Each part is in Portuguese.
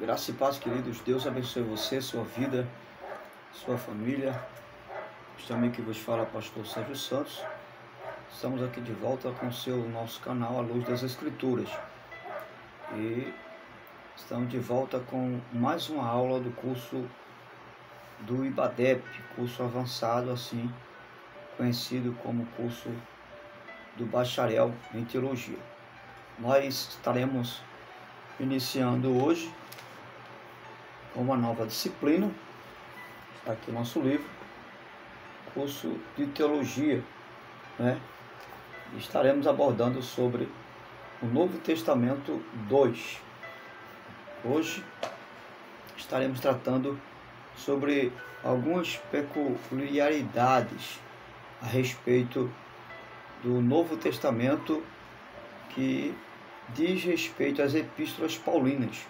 Graça e paz, queridos. Deus abençoe você, sua vida, sua família. Este amigo que vos fala, pastor Sérgio Santos. Estamos aqui de volta com o nosso canal A Luz das Escrituras. E estamos de volta com mais uma aula do curso do IBADEP, curso avançado, assim, conhecido como curso do bacharel em teologia. Nós estaremos iniciando hoje uma nova disciplina. Está aqui o nosso livro, curso de teologia, né? Estaremos abordando sobre o Novo Testamento 2. Hoje estaremos tratando sobre algumas peculiaridades a respeito do Novo Testamento que diz respeito às epístolas paulinas.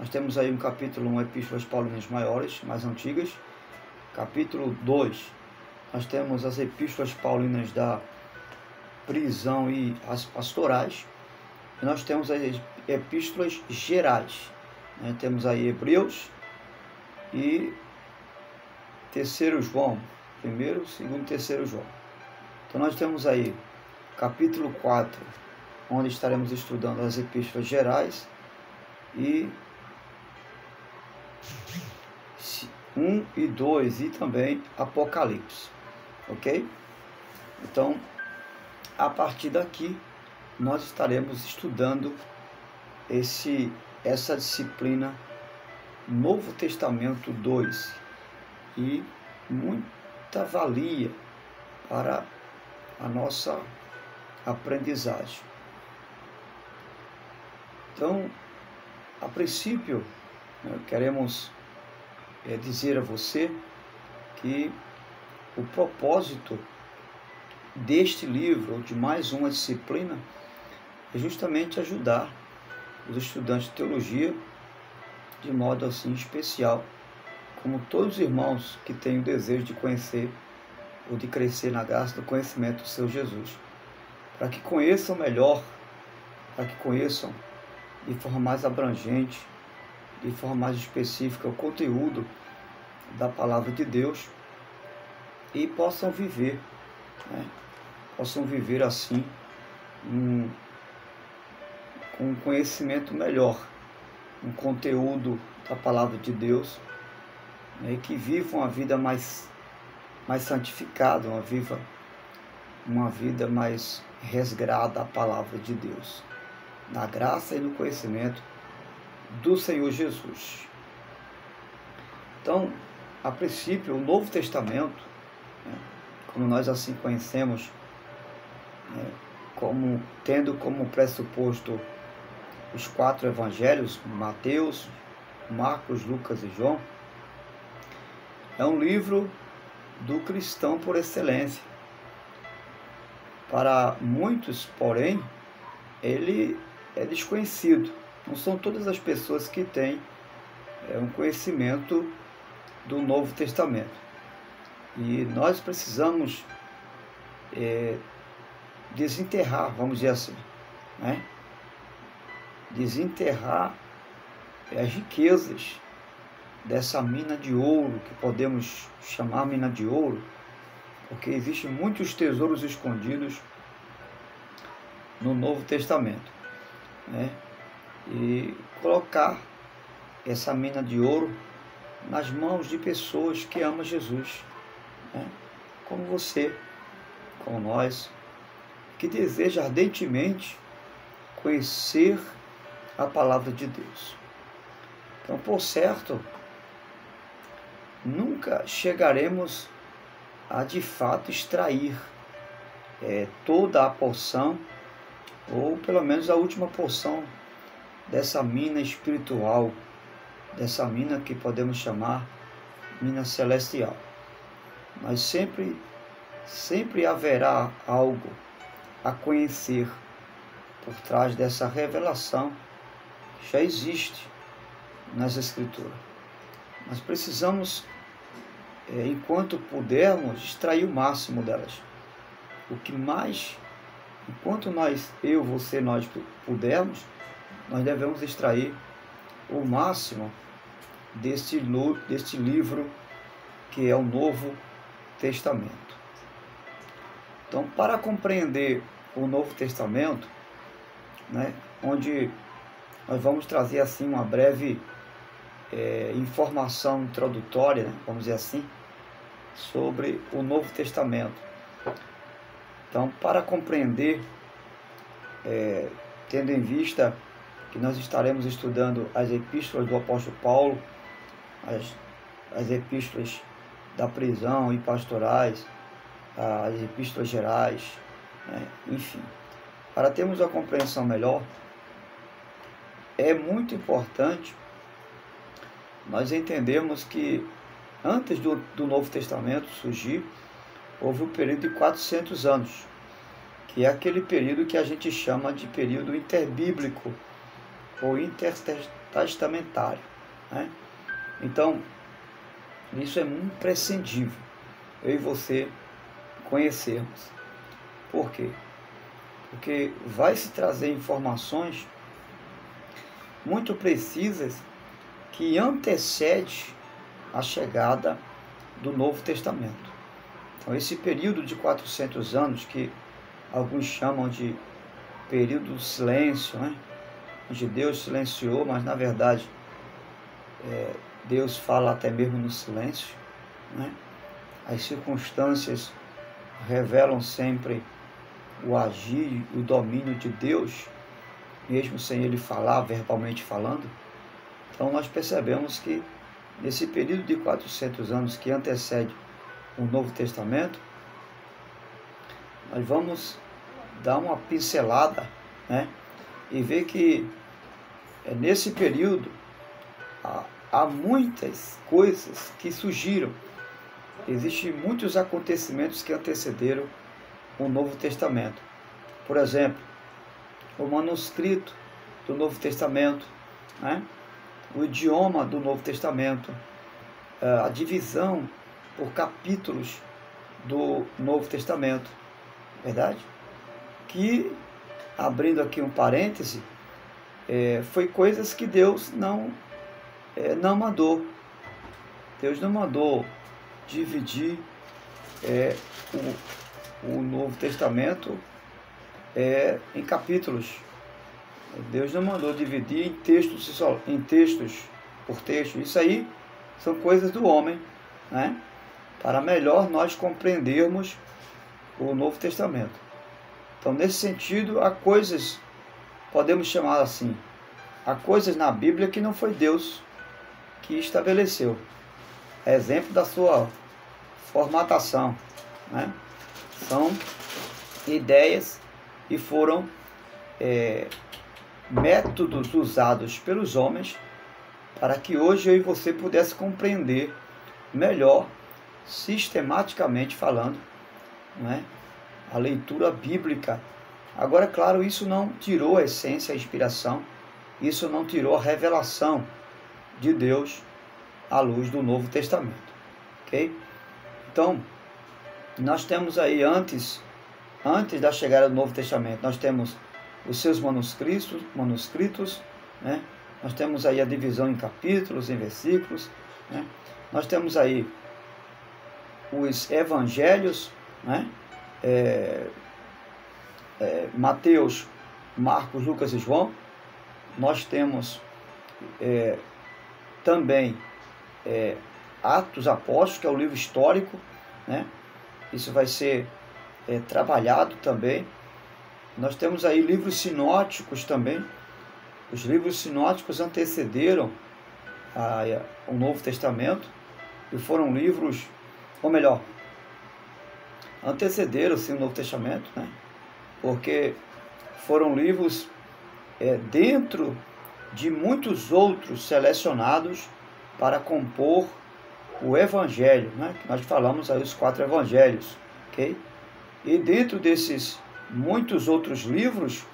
Nós temos aí um capítulo 1, epístolas paulinas maiores, mais antigas. Capítulo 2, nós temos as epístolas paulinas da prisão e as pastorais. E nós temos as epístolas gerais, né? Temos aí Hebreus e 3º João, 1º, 2º e 3º João. Então nós temos aí capítulo 4, onde estaremos estudando as epístolas gerais, e 1 e 2 e também Apocalipse, ok? Então, a partir daqui, nós estaremos estudando essa disciplina Novo Testamento 2, e muita valia para a nossa aprendizagem. Então, a princípio, queremos dizer a você que o propósito deste livro, ou de mais uma disciplina, é justamente ajudar os estudantes de teologia de modo assim especial, como todos os irmãos que têm o desejo de conhecer ou de crescer na graça do conhecimento do seu Jesus, para que conheçam melhor, para que conheçam de forma mais abrangente, de forma mais específica, o conteúdo da palavra de Deus, e possam viver, possam viver assim com um conhecimento melhor, um conteúdo da palavra de Deus, e que vivam uma vida mais santificada, uma vida mais resgrada à palavra de Deus, na graça e no conhecimento do Senhor Jesus. Então, a princípio, o Novo Testamento, como nós assim conhecemos, tendo como pressuposto os 4 evangelhos, Mateus, Marcos, Lucas e João, é um livro do cristão por excelência. Para muitos, porém, ele é desconhecido. Não são todas as pessoas que têm um conhecimento do Novo Testamento. E nós precisamos desenterrar, vamos dizer assim, desenterrar as riquezas dessa mina de ouro, que podemos chamar mina de ouro, porque existem muitos tesouros escondidos no Novo Testamento, e colocar essa mina de ouro nas mãos de pessoas que amam Jesus, como você, como nós, que deseja ardentemente conhecer a palavra de Deus. Então, por certo, nunca chegaremos a de fato extrair toda a porção, ou pelo menos a última porção dessa mina espiritual, dessa mina que podemos chamar mina celestial. Mas sempre haverá algo a conhecer por trás dessa revelação que já existe nas Escrituras. Nós precisamos, enquanto pudermos, extrair o máximo delas. O que mais, enquanto nós pudermos, nós devemos extrair o máximo deste livro que é o Novo Testamento. Então, para compreender o Novo Testamento, né, onde nós vamos trazer assim uma breve informação introdutória, né, vamos dizer assim, sobre o Novo Testamento. Então, para compreender, tendo em vista que nós estaremos estudando as epístolas do apóstolo Paulo, as epístolas da prisão e pastorais, as epístolas gerais, né, enfim. Para termos a compreensão melhor, é muito importante nós entendermos que antes do Novo Testamento surgir, houve um período de 400 anos, que é aquele período que a gente chama de período interbíblico ou intertestamentário, né? Então, isso é muito imprescindível, eu e você conhecermos. Por quê? Porque vai se trazer informações muito precisas que antecedem a chegada do Novo Testamento. Então, esse período de 400 anos, que alguns chamam de período do silêncio, né? Onde Deus silenciou, mas na verdade Deus fala até mesmo no silêncio, né? As circunstâncias revelam sempre o agir e o domínio de Deus, mesmo sem Ele falar, verbalmente falando. Então nós percebemos que nesse período de 400 anos que antecede o Novo Testamento, nós vamos dar uma pincelada, né, e ver que nesse período há muitas coisas que surgiram. Existem muitos acontecimentos que antecederam o Novo Testamento. Por exemplo, o manuscrito do Novo Testamento, né, o idioma do Novo Testamento, a divisão por capítulos do Novo Testamento, verdade? Que, abrindo aqui um parêntese, foi coisas que Deus não mandou. Deus não mandou dividir o Novo Testamento em capítulos. Deus não mandou dividir em textos por texto. Isso aí são coisas do homem, né? Para melhor nós compreendermos o Novo Testamento. Então, nesse sentido, há coisas, podemos chamar assim, há coisas na Bíblia que não foi Deus que estabeleceu. Exemplo da sua formatação, né? São ideias e foram métodos usados pelos homens para que hoje eu e você pudesse compreender melhor, sistematicamente falando, né, a leitura bíblica. Agora, claro, isso não tirou a essência, a inspiração, isso não tirou a revelação de Deus à luz do Novo Testamento, ok? Então, nós temos aí antes da chegada do Novo Testamento, nós temos os seus manuscritos, né? Nós temos aí a divisão em capítulos, em versículos, né? Nós temos aí os evangelhos, né? Mateus, Marcos, Lucas e João. Nós temos também Atos Apóstolos, que é o livro histórico, né? Isso vai ser trabalhado também. Nós temos aí livros sinóticos também. Os livros sinóticos antecederam o Novo Testamento e foram livros, ou melhor, antecederam sim o Novo Testamento, né? Porque foram livros dentro de muitos outros selecionados para compor o Evangelho, né? Que nós falamos aí os 4 Evangelhos, ok? E dentro desses muitos outros livros,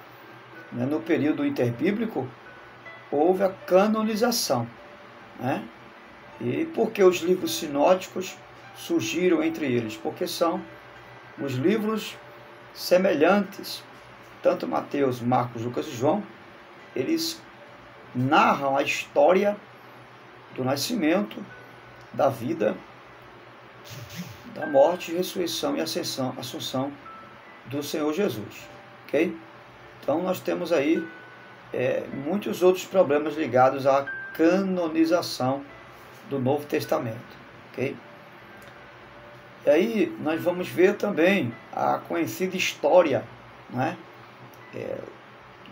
né, no período interbíblico, houve a canonização, né? E por que os livros sinóticos surgiram entre eles? Porque são os livros semelhantes, tanto Mateus, Marcos, Lucas e João, eles narram a história do nascimento, da vida, da morte, ressurreição e assunção do Senhor Jesus, ok? Então nós temos aí muitos outros problemas ligados à canonização do Novo Testamento, ok? E aí nós vamos ver também a conhecida história, né,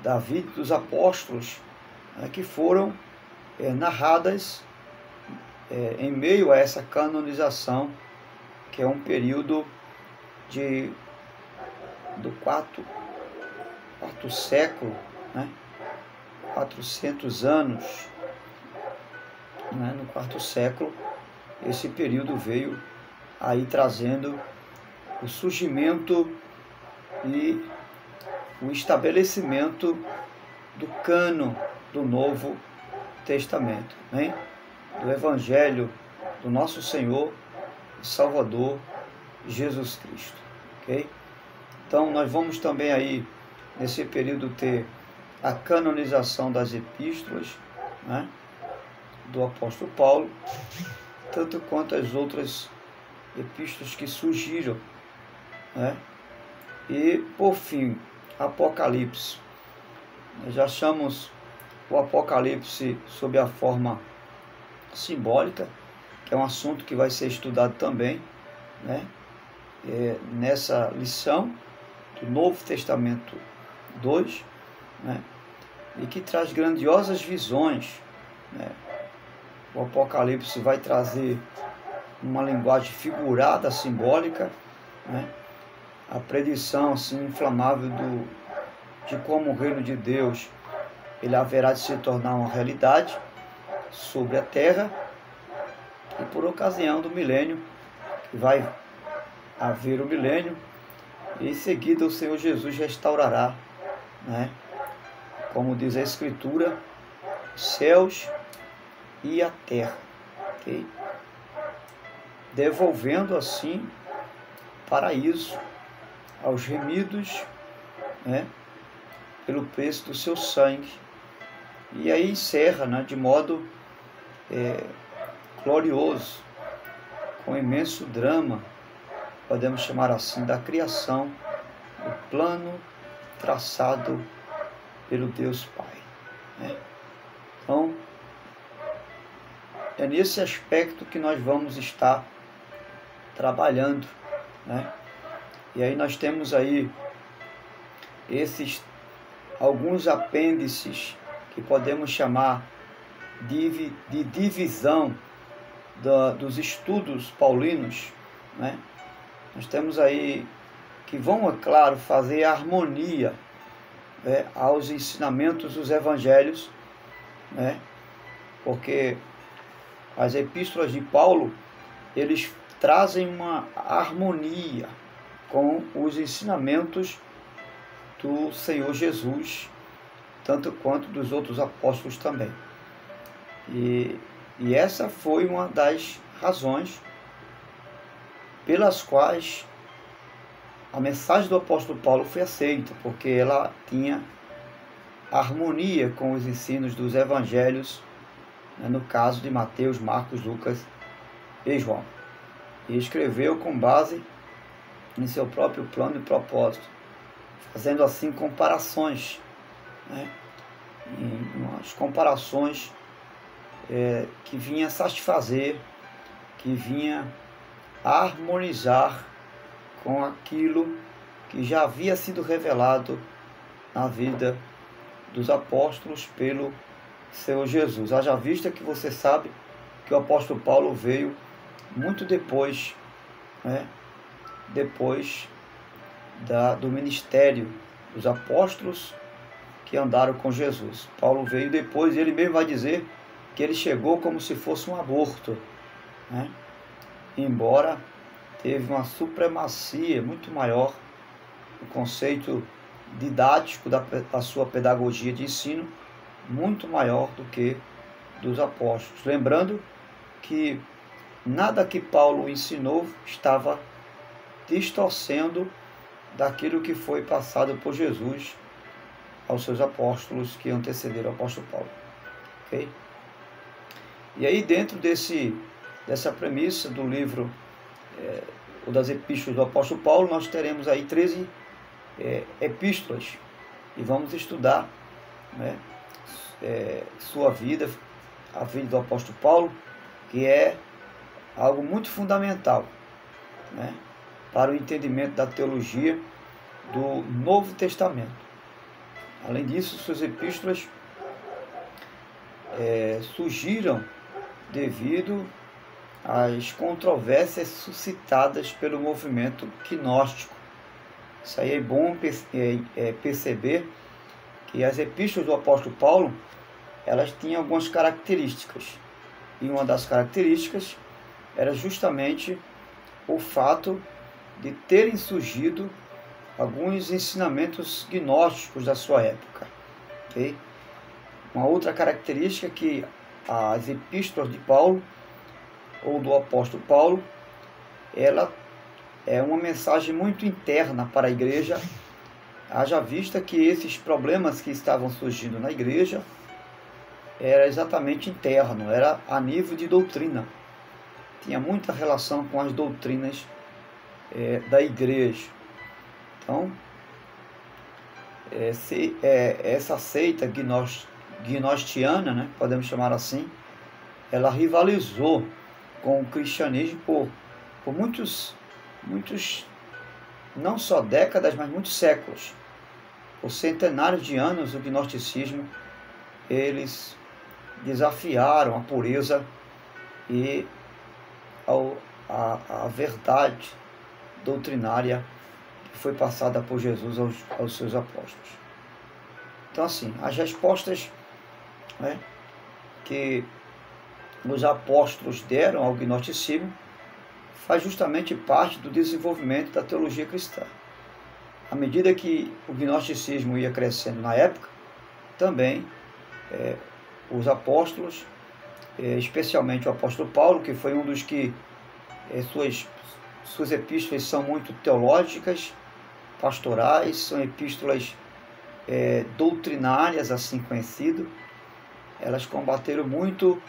da vida dos apóstolos, né, que foram narradas em meio a essa canonização, que é um período do quarto século, né, 400 anos, né, no quarto século. Esse período veio aí trazendo o surgimento e o estabelecimento do cânon do Novo Testamento, né? Do Evangelho do nosso Senhor e Salvador Jesus Cristo, ok? Então nós vamos também aí nesse período ter a canonização das epístolas, né, do apóstolo Paulo, tanto quanto as outras epístolas que surgiram, né? E por fim, Apocalipse. Nós já achamos o Apocalipse sob a forma simbólica, que é um assunto que vai ser estudado também, né, nessa lição do Novo Testamento 2, né, e que traz grandiosas visões, né. O Apocalipse vai trazer uma linguagem figurada, simbólica, né, a predição assim, inflamável de como o reino de Deus ele haverá de se tornar uma realidade sobre a terra, e por ocasião do milênio, que vai haver o milênio, e em seguida o Senhor Jesus restaurará, né, como diz a Escritura, céus e a terra, okay? Devolvendo assim paraíso aos remidos, né, pelo preço do seu sangue. E aí encerra, né, de modo glorioso, com imenso drama, podemos chamar assim, da criação, do plano traçado pelo Deus Pai, né? Então, é nesse aspecto que nós vamos estar trabalhando, né? E aí nós temos aí alguns apêndices que podemos chamar de divisão dos estudos paulinos, né? Nós temos aí que vão, é claro, fazer harmonia, né, aos ensinamentos dos evangelhos, né? Porque as epístolas de Paulo, eles trazem uma harmonia com os ensinamentos do Senhor Jesus, tanto quanto dos outros apóstolos também. E essa foi uma das razões pelas quais a mensagem do apóstolo Paulo foi aceita, porque ela tinha harmonia com os ensinos dos evangelhos, né, no caso de Mateus, Marcos, Lucas e João. E escreveu com base em seu próprio plano e propósito, fazendo assim comparações, né, umas comparações que vinha satisfazer, que vinha harmonizar com aquilo que já havia sido revelado na vida dos apóstolos pelo Senhor Jesus. Haja vista que você sabe que o apóstolo Paulo veio muito depois, né, depois do ministério dos apóstolos que andaram com Jesus. Paulo veio depois, e ele mesmo vai dizer que ele chegou como se fosse um aborto, né? Embora teve uma supremacia muito maior no conceito didático da sua pedagogia de ensino, muito maior do que dos apóstolos. Lembrando que nada que Paulo ensinou estava distorcendo daquilo que foi passado por Jesus aos seus apóstolos que antecederam o apóstolo Paulo. ok? E aí, dentro dessa premissa do livro ou das epístolas do apóstolo Paulo, nós teremos aí 13 epístolas e vamos estudar, né, sua vida, a vida do apóstolo Paulo, que é algo muito fundamental, né, para o entendimento da teologia do Novo Testamento. Além disso, suas epístolas surgiram devido às controvérsias suscitadas pelo movimento gnóstico. Isso aí é bom perceber que as epístolas do apóstolo Paulo, elas tinham algumas características. E uma das características era justamente o fato de terem surgido alguns ensinamentos gnósticos da sua época. Okay? Uma outra característica é que as epístolas de Paulo, ou do apóstolo Paulo, ela é uma mensagem muito interna para a igreja, haja vista que esses problemas que estavam surgindo na igreja era exatamente interno, era a nível de doutrina. Tinha muita relação com as doutrinas da igreja. Então, essa seita gnostiana, né, podemos chamar assim, ela rivalizou com o cristianismo por muitos, não só décadas, mas muitos séculos. Por centenários de anos, o gnosticismo, eles desafiaram a pureza e a verdade doutrinária que foi passada por Jesus aos seus apóstolos. Então, assim, as respostas, né, que os apóstolos deram ao gnosticismo faz justamente parte do desenvolvimento da teologia cristã. À medida que o gnosticismo ia crescendo na época, também os apóstolos, especialmente o apóstolo Paulo, que foi um dos que suas epístolas são muito teológicas, pastorais, são epístolas doutrinárias, assim conhecido, elas combateram muito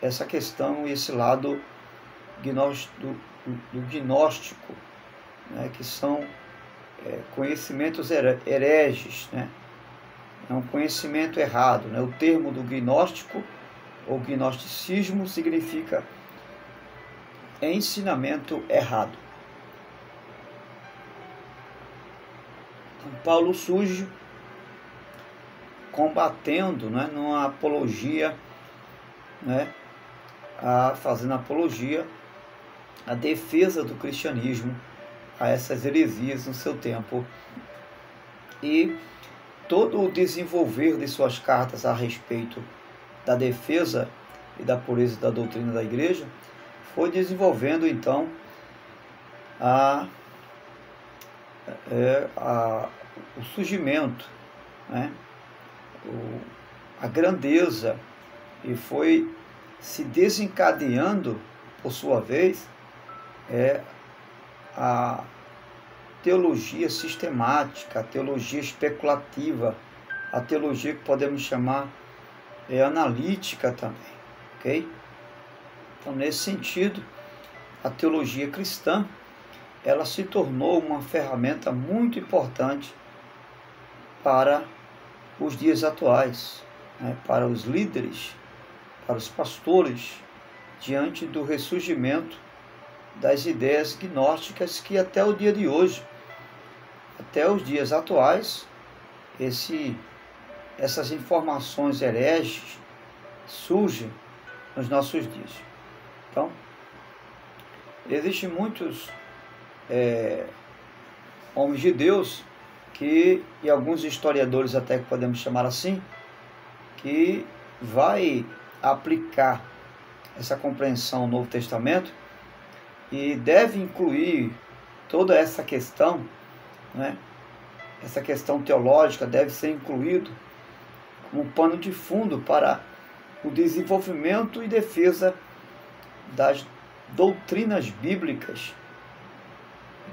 essa questão e esse lado do gnóstico, né, que são conhecimentos hereges, né? É um conhecimento errado, né? O termo do gnóstico ou gnosticismo significa ensinamento errado. Então, Paulo surge combatendo, né, numa apologia, né, fazendo apologia, a defesa do cristianismo a essas heresias no seu tempo. E todo o desenvolver de suas cartas a respeito da defesa e da pureza da doutrina da igreja foi desenvolvendo então o surgimento, né, a grandeza, e foi se desencadeando, por sua vez, a teologia sistemática, a teologia especulativa, a teologia que podemos chamar analítica também, ok? Então, nesse sentido, a teologia cristã, ela se tornou uma ferramenta muito importante para os dias atuais, né, para os líderes, para os pastores, diante do ressurgimento das ideias gnósticas que até o dia de hoje, até os dias atuais, essas informações hereges surgem nos nossos dias. Então, existem muitos homens de Deus e alguns historiadores, até que podemos chamar assim, que vai aplicar essa compreensão ao Novo Testamento e deve incluir toda essa questão, né? Essa questão teológica deve ser incluído como um pano de fundo para o desenvolvimento e defesa das doutrinas bíblicas,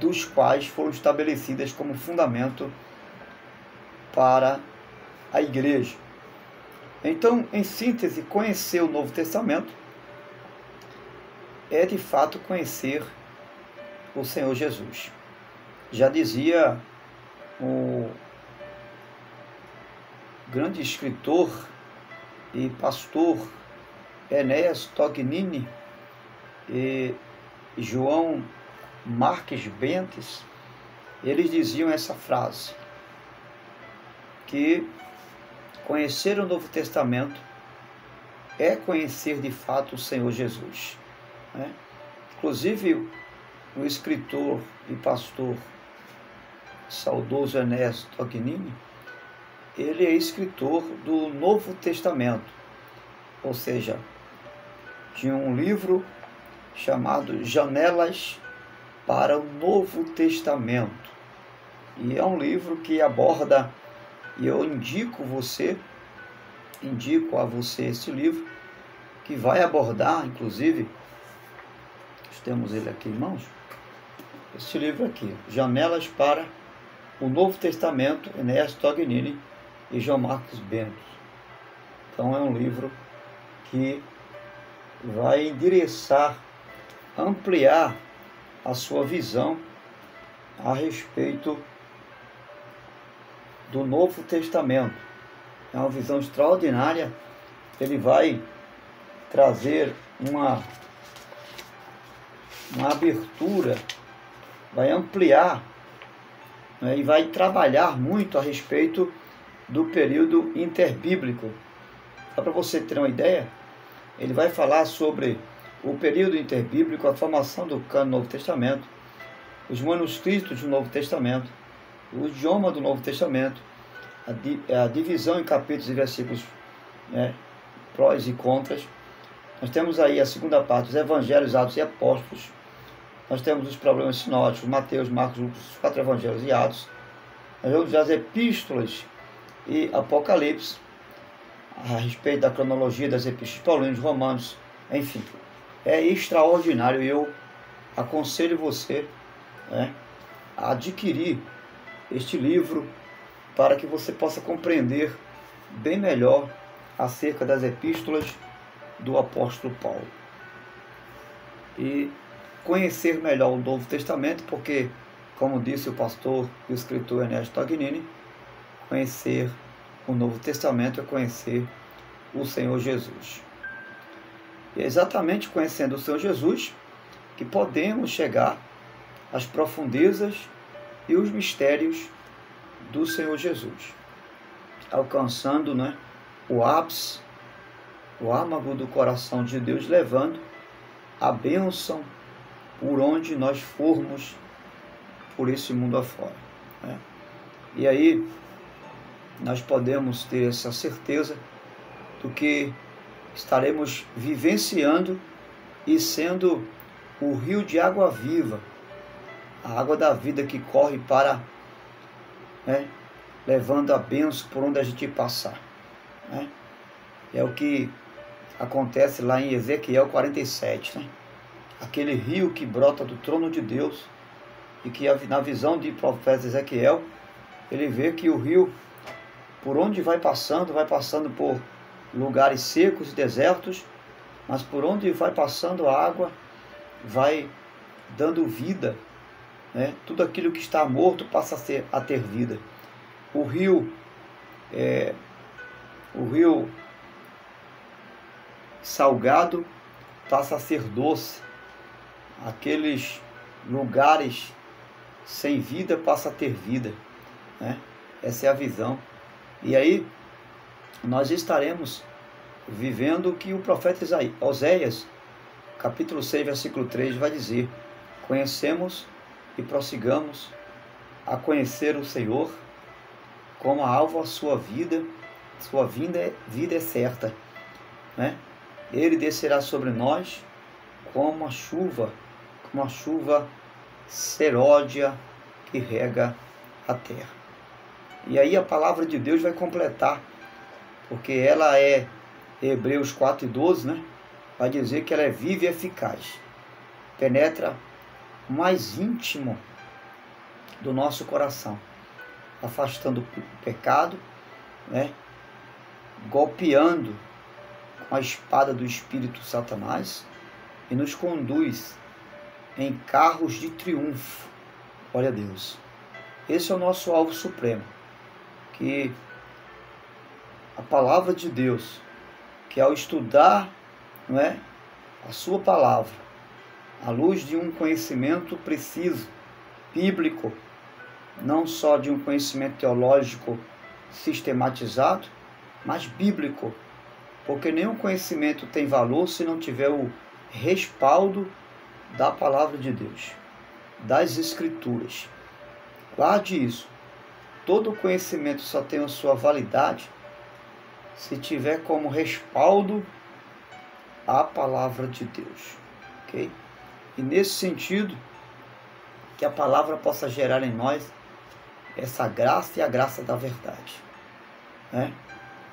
dos quais foram estabelecidas como fundamento para a igreja. Então, em síntese, conhecer o Novo Testamento é de fato conhecer o Senhor Jesus. Já dizia o grande escritor e pastor Enéas Tognini e João Marques Bentes, eles diziam essa frase, que conhecer o Novo Testamento é conhecer de fato o Senhor Jesus, né? Inclusive, o escritor e pastor saudoso Enéas Tognini, ele é escritor do Novo Testamento, ou seja, de um livro chamado Janelas para o Novo Testamento. E é um livro que aborda, e eu indico a você esse livro, que vai abordar, inclusive, nós temos ele aqui em mãos, esse livro aqui, Janelas para o Novo Testamento, Enéas Tognini e João Marques Bentes. Então é um livro que vai endereçar, ampliar a sua visão a respeito do Novo Testamento. É uma visão extraordinária. Ele vai trazer uma abertura, vai ampliar, né, e vai trabalhar muito a respeito do período interbíblico. Só para você ter uma ideia, ele vai falar sobre o período interbíblico, a formação do cânon do Novo Testamento, os manuscritos do Novo Testamento, o idioma do Novo Testamento, a divisão em capítulos e versículos, né, prós e contras. Nós temos aí a segunda parte, os evangelhos, Atos e Apóstolos. Nós temos os problemas sinóticos, Mateus, Marcos, Lucas, os 4 evangelhos e Atos. Nós vemos as epístolas e Apocalipse, a respeito da cronologia das epístolas paulinas, Romanos, enfim. É extraordinário e eu aconselho você, né, a adquirir este livro para que você possa compreender bem melhor acerca das epístolas do apóstolo Paulo. E conhecer melhor o Novo Testamento, porque, como disse o pastor e o escritor Enéas Tognini, conhecer o Novo Testamento é conhecer o Senhor Jesus. E é exatamente conhecendo o Senhor Jesus que podemos chegar às profundezas e os mistérios do Senhor Jesus, alcançando, né, o ápice, o âmago do coração de Deus, levando a bênção por onde nós formos por esse mundo afora, né? E aí nós podemos ter essa certeza do que estaremos vivenciando e sendo o rio de água viva, a água da vida que corre para, né, levando a bênção por onde a gente passar, né? É o que acontece lá em Ezequiel 47, né? Aquele rio que brota do trono de Deus, e que na visão de profeta Ezequiel, ele vê que o rio, por onde vai passando por lugares secos e desertos, mas por onde vai passando a água, vai dando vida, né? Tudo aquilo que está morto passa a ter vida. O rio salgado passa a ser doce. Aqueles lugares sem vida passa a ter vida, né? Essa é a visão. E aí nós estaremos vivendo o que o profeta Oséias, capítulo 6, versículo 3, vai dizer: conhecemos e prossigamos a conhecer o Senhor, como a alvo a sua vinda é certa, né? Ele descerá sobre nós como a chuva seródia que rega a terra. E aí a palavra de Deus vai completar, porque ela é, Hebreus 4:12, né? Vai dizer que ela é viva e eficaz, penetra o mais íntimo do nosso coração, afastando o pecado, né? golpeando com a espada do espírito Satanás e nos conduz em carros de triunfo. Glória a Deus. Esse é o nosso alvo supremo, que a palavra de Deus, que ao estudar, não é, a sua palavra, à luz de um conhecimento preciso, bíblico, não só de um conhecimento teológico sistematizado, mas bíblico, porque nenhum conhecimento tem valor se não tiver o respaldo da palavra de Deus, das Escrituras. Guarde isso. Todo conhecimento só tem a sua validade se tiver como respaldo a palavra de Deus. Ok? E nesse sentido, que a palavra possa gerar em nós essa graça e a graça da verdade, né?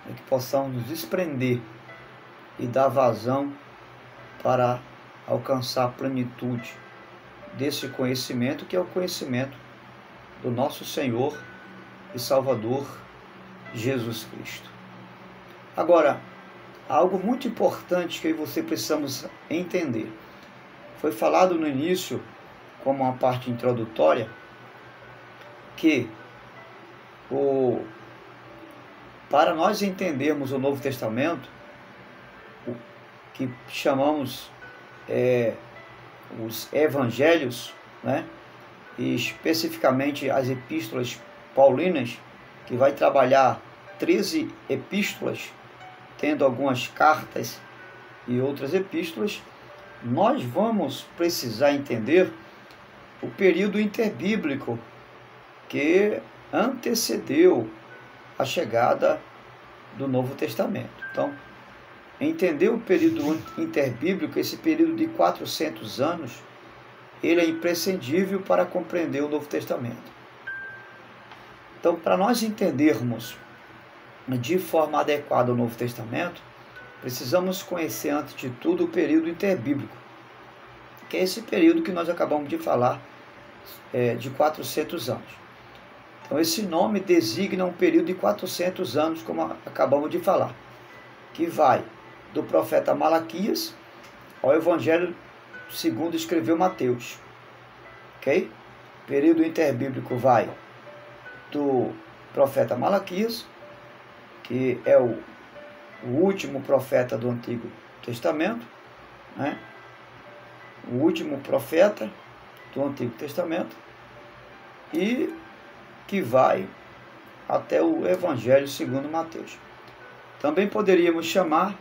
Para que possamos nos desprender e dar vazão para alcançar a plenitude desse conhecimento, que é o conhecimento do nosso Senhor e Salvador Jesus Cristo. Agora, algo muito importante que eu e você precisamos entender. Foi falado no início, como uma parte introdutória, que para nós entendermos o Novo Testamento, o que chamamos os evangelhos, né? E especificamente as epístolas paulinas, que vai trabalhar 13 epístolas, tendo algumas cartas e outras epístolas, nós vamos precisar entender o período interbíblico que antecedeu a chegada do Novo Testamento. Então, entender o período interbíblico, esse período de 400 anos, ele é imprescindível para compreender o Novo Testamento. Então, para nós entendermos de forma adequada o Novo Testamento, precisamos conhecer, antes de tudo, o período interbíblico, que é esse período que nós acabamos de falar, de 400 anos. Então, esse nome designa um período de 400 anos, como acabamos de falar, que vai do profeta Malaquias ao Evangelho segundo escreveu Mateus. Ok? O período interbíblico vai do profeta Malaquias, que é o último profeta do Antigo Testamento, né? O último profeta do Antigo Testamento, e que vai até o Evangelho segundo Mateus. Também poderíamos chamar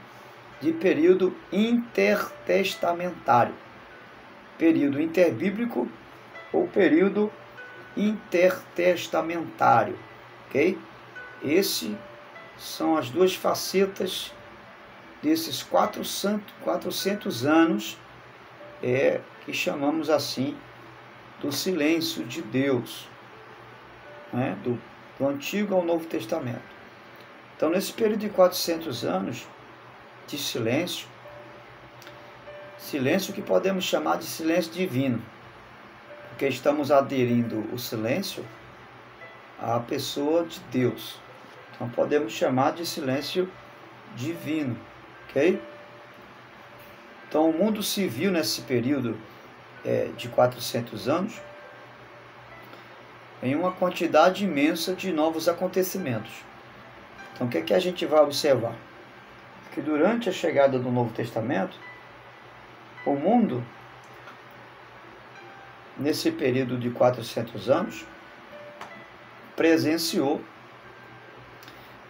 de período intertestamentário, período interbíblico ou período intertestamentário, ok? Esses são as duas facetas desses 400 anos, que chamamos assim do silêncio de Deus, né? do Antigo ao Novo Testamento. Então, nesse período de 400 anos de silêncio que podemos chamar de silêncio divino, porque estamos aderindo o silêncio à pessoa de Deus. Então, podemos chamar de silêncio divino, ok? Então, o mundo se viu nesse período de 400 anos em uma quantidade imensa de novos acontecimentos. Então, o que é que a gente vai observar? Que durante a chegada do Novo Testamento, o mundo, nesse período de 400 anos,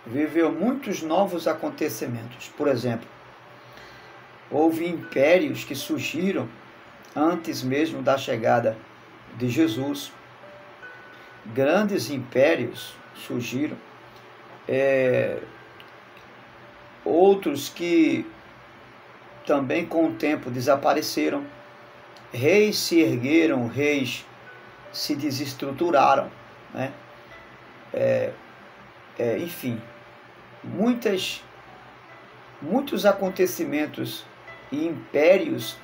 viveu muitos novos acontecimentos. Por exemplo, houve impérios que surgiram antes mesmo da chegada de Jesus. Grandes impérios surgiram, outros que também com o tempo desapareceram. Reis se ergueram, reis se desestruturaram, né? Enfim, muitos acontecimentos e impérios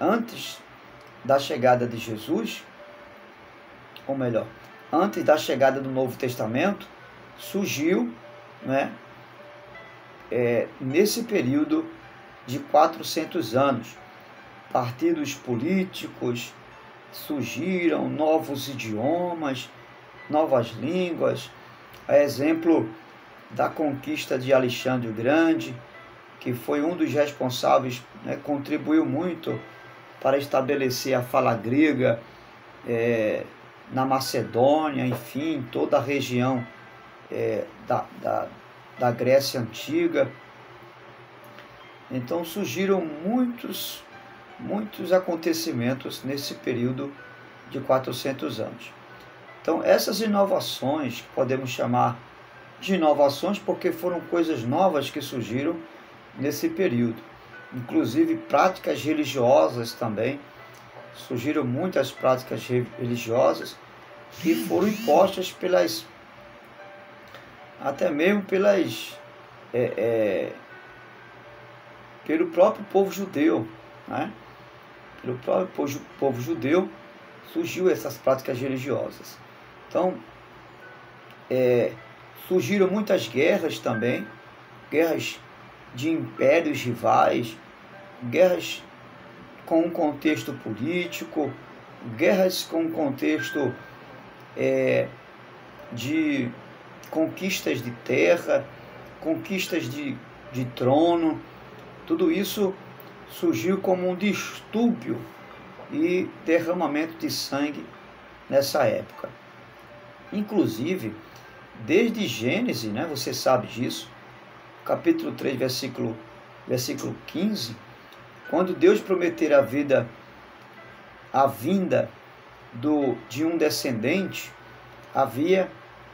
antes da chegada de Jesus, ou melhor, antes da chegada do Novo Testamento, surgiu, né? nesse período de 400 anos. Partidos políticos surgiram, novos idiomas, novas línguas, a exemplo da conquista de Alexandre o Grande, que foi um dos responsáveis, contribuiu muito para estabelecer a fala grega na Macedônia, enfim, toda a região da Grécia Antiga. Então surgiram muitos acontecimentos nesse período de 400 anos. Então essas inovações, que podemos chamar de inovações porque foram coisas novas que surgiram nesse período, inclusive práticas religiosas também, surgiram muitas práticas religiosas que foram impostas até mesmo pelo próprio povo judeu, Pelo próprio povo judeu surgiu essas práticas religiosas. Então, surgiram muitas guerras também, guerras de impérios rivais, guerras com um contexto político, guerras com um contexto de conquistas de terra, conquistas de trono. Tudo isso surgiu como um distúrbio e derramamento de sangue nessa época. Inclusive, desde Gênesis, você sabe disso, capítulo 3, versículo 15, quando Deus prometera a vinda de um descendente, havia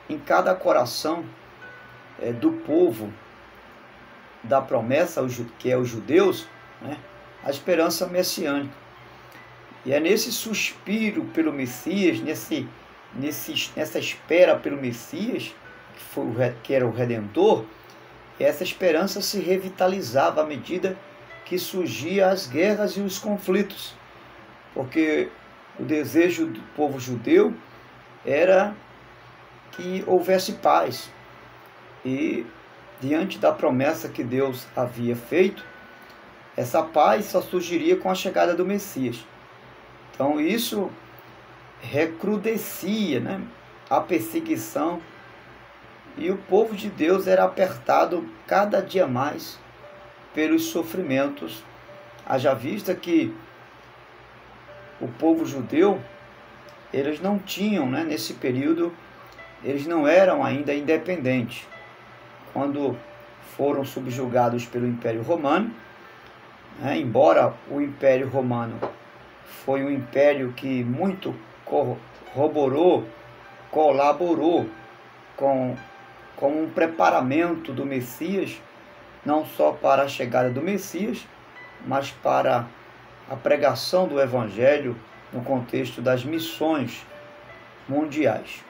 em cada coração do povo da promessa, que é os judeus, a esperança messiânica. E é nesse suspiro pelo Messias, nessa espera pelo Messias, que era o Redentor, essa esperança se revitalizava à medida que surgiam as guerras e os conflitos, porque o desejo do povo judeu era que houvesse paz, e diante da promessa que Deus havia feito, essa paz só surgiria com a chegada do Messias. Então isso recrudescia a perseguição, e o povo de Deus era apertado cada dia mais pelos sofrimentos. Haja vista que o povo judeu, eles não tinham, nesse período, eles não eram ainda independentes. Quando foram subjugados pelo Império Romano, embora o Império Romano foi um império que muito colaborou com um preparamento do Messias, não só para a chegada do Messias, mas para a pregação do Evangelho no contexto das missões mundiais.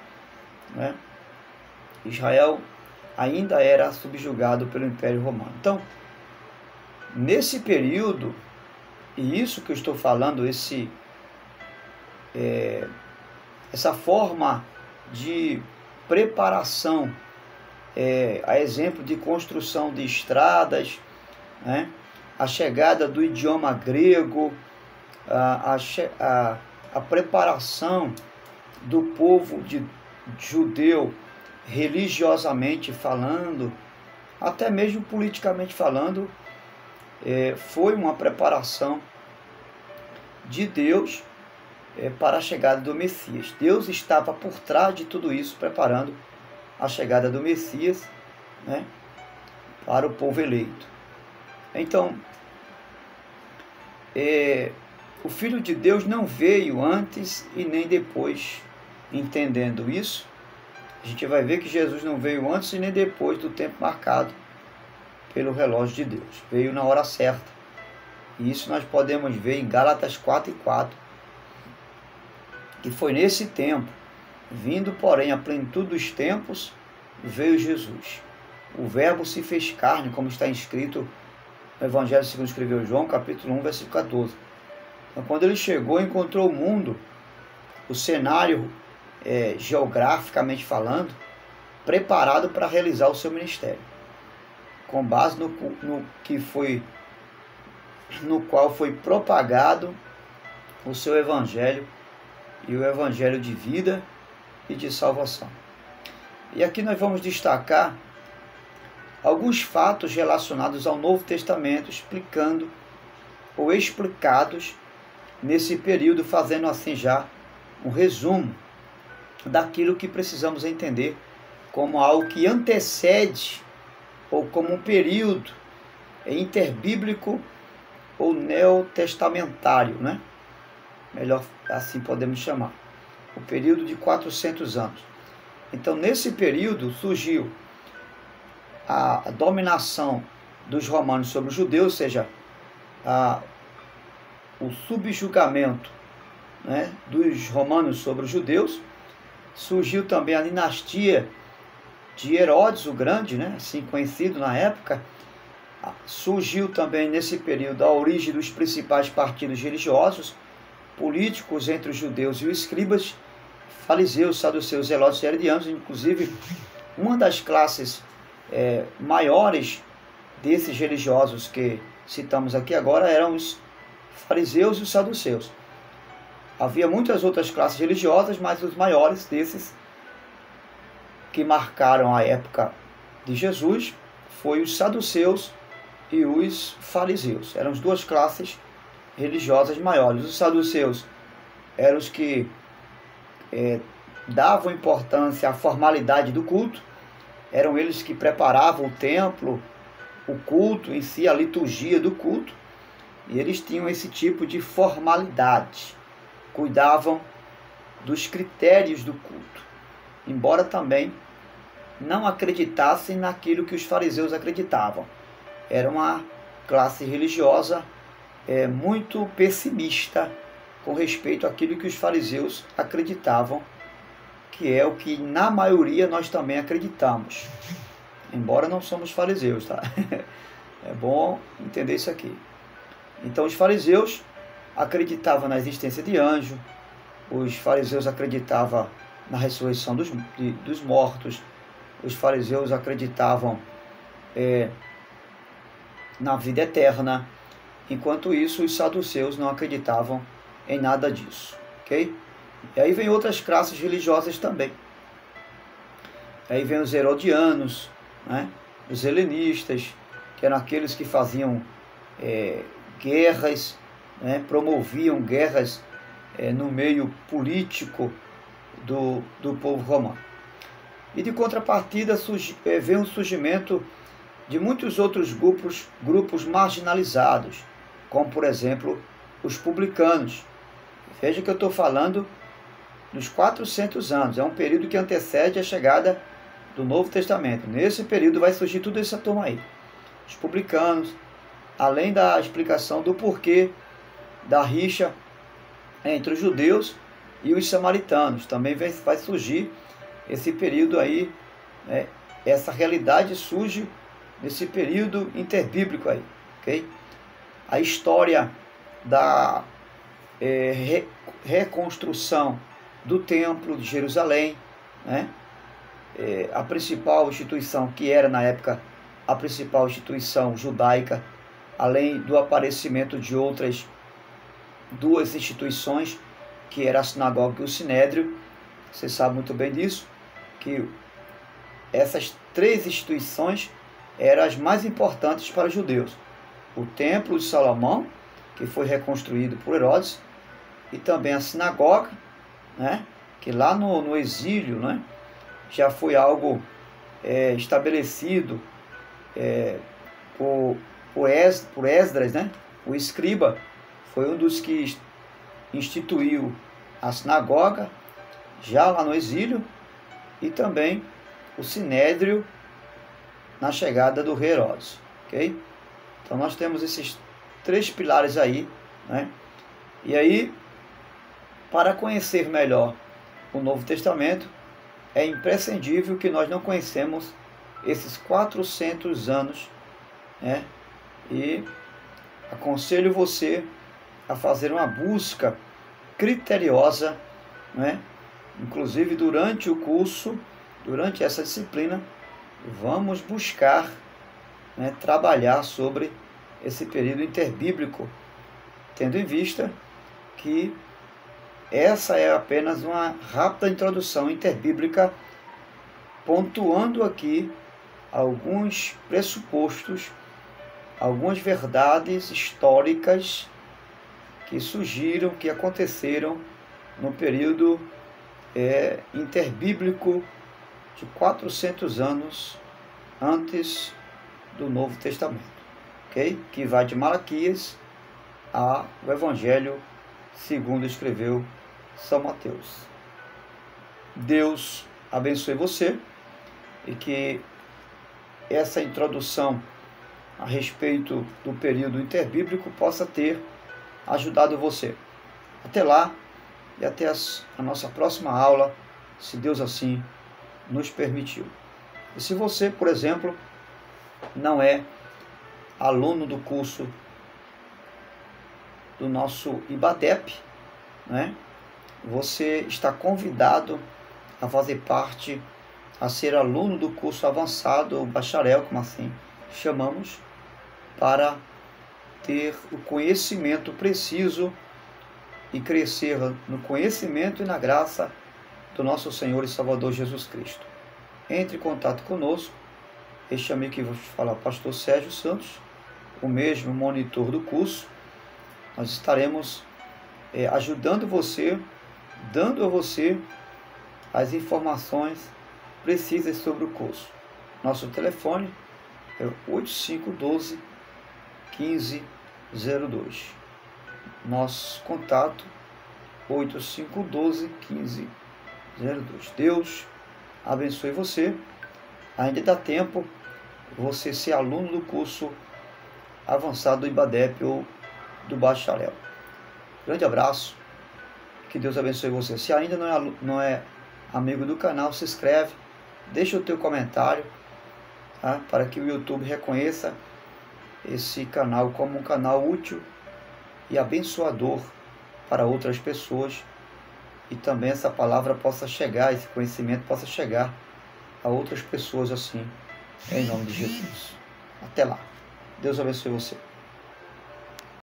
Israel ainda era subjugado pelo Império Romano. Então, nesse período, e isso que eu estou falando, essa forma de preparação, a exemplo de construção de estradas, a chegada do idioma grego, a preparação do povo judeu religiosamente falando, até mesmo politicamente falando, foi uma preparação de Deus para a chegada do Messias. Deus estava por trás de tudo isso, preparando a chegada do Messias, para o povo eleito. Então, o Filho de Deus não veio antes e nem depois. Entendendo isso, a gente vai ver que Jesus não veio antes e nem depois do tempo marcado pelo relógio de Deus. Veio na hora certa. E isso nós podemos ver em Gálatas 4:4, que foi nesse tempo, vindo porém a plenitude dos tempos, veio Jesus. O Verbo se fez carne, como está escrito no Evangelho segundo escreveu João, capítulo 1, versículo 14. Então, quando ele chegou, encontrou o mundo, o cenário, geograficamente falando, preparado para realizar o seu ministério. com base no qual foi propagado o seu evangelho, e o evangelho de vida e de salvação. E aqui nós vamos destacar alguns fatos relacionados ao Novo Testamento, explicando ou explicados nesse período, fazendo assim já um resumo daquilo que precisamos entender como algo que antecede ou como um período interbíblico ou neotestamentário, né? Melhor assim podemos chamar. O período de 400 anos. Então, nesse período surgiu a dominação dos romanos sobre os judeus, ou seja, o subjugamento, né, dos romanos sobre os judeus. Surgiu também a dinastia de Herodes o Grande, né, assim conhecido na época. Surgiu também nesse período a origem dos principais partidos religiosos, políticos entre os judeus e os escribas, fariseus, saduceus, zelotes e herodianos. Inclusive, uma das classes maiores desses religiosos que citamos aqui agora eram os fariseus e os saduceus. Havia muitas outras classes religiosas, mas os maiores desses que marcaram a época de Jesus foi os saduceus e os fariseus. Eram as duas classes religiosas maiores. Os saduceus eram os que davam importância à formalidade do culto. Eram eles que preparavam o templo, o culto em si, a liturgia do culto. E eles tinham esse tipo de formalidade. Cuidavam dos critérios do culto. Embora também não acreditassem naquilo que os fariseus acreditavam. Era uma classe religiosa muito pessimista com respeito àquilo que os fariseus acreditavam, que é o que na maioria nós também acreditamos, embora não somos fariseus, tá? É bom entender isso aqui. Então os fariseus acreditavam na existência de anjo, os fariseus acreditavam na ressurreição dos mortos, os fariseus acreditavam na vida eterna. Enquanto isso, os saduceus não acreditavam em nada disso, ok? E aí vem outras classes religiosas também. Aí vem os herodianos, né? Os helenistas, que eram aqueles que faziam guerras, né? Promoviam guerras no meio político do povo romano. E de contrapartida vem o surgimento de muitos outros grupos marginalizados, como por exemplo os publicanos. Veja que eu estou falando dos 400 anos, é um período que antecede a chegada do Novo Testamento. Nesse período vai surgir toda essa turma aí. Os publicanos, além da explicação do porquê da rixa entre os judeus e os samaritanos, também vai surgir esse período aí, né? Essa realidade surge nesse período interbíblico aí, ok? A história da reconstrução do Templo de Jerusalém, né? A principal instituição, que era na época a principal instituição judaica, além do aparecimento de outras duas instituições, que era a sinagoga e o sinédrio. Você sabe muito bem disso, que essas três instituições eram as mais importantes para os judeus. O Templo de Salomão, que foi reconstruído por Herodes, e também a sinagoga, né, que lá no exílio, né, já foi algo estabelecido por Esdras, né, o escriba, foi um dos que instituiu a sinagoga, já lá no exílio, e também o sinédrio na chegada do rei Herodes, ok? Então nós temos esses três pilares aí, né? E aí, para conhecer melhor o Novo Testamento, é imprescindível que nós não conhecemos esses 400 anos, né? E aconselho você a fazer uma busca criteriosa, né? Inclusive durante o curso, durante essa disciplina, vamos buscar né, trabalhar sobre esse período interbíblico, tendo em vista que essa é apenas uma rápida introdução interbíblica, pontuando aqui alguns pressupostos, algumas verdades históricas que surgiram, que aconteceram no período interbíblico de 400 anos antes do Novo Testamento, ok? Que vai de Malaquias ao Evangelho segundo escreveu São Mateus. Deus abençoe você e que essa introdução a respeito do período interbíblico possa ter ajudado você. Até lá e até a nossa próxima aula, se Deus assim nos permitiu. E se você, por exemplo, não é aluno do curso do nosso IBADEP, né? Você está convidado a fazer parte, a ser aluno do curso avançado, ou bacharel, como assim chamamos, para ter o conhecimento preciso e crescer no conhecimento e na graça do nosso Senhor e Salvador Jesus Cristo. Entre em contato conosco. Este amigo que vou falar, pastor Sérgio Santos, o mesmo monitor do curso. Nós estaremos ajudando você, dando a você as informações precisas sobre o curso. Nosso telefone é 8512-1502. Nosso contato 8512-1502. Deus abençoe você. Ainda dá tempo você ser aluno do curso avançado do IBADEP ou do bacharel. Grande abraço. Que Deus abençoe você. Se ainda não é amigo do canal, se inscreve. Deixa o teu comentário, tá? Para que o YouTube reconheça esse canal como um canal útil e abençoador para outras pessoas. E também essa palavra possa chegar, esse conhecimento possa chegar a outras pessoas assim, em nome de Jesus. Até lá. Deus abençoe você.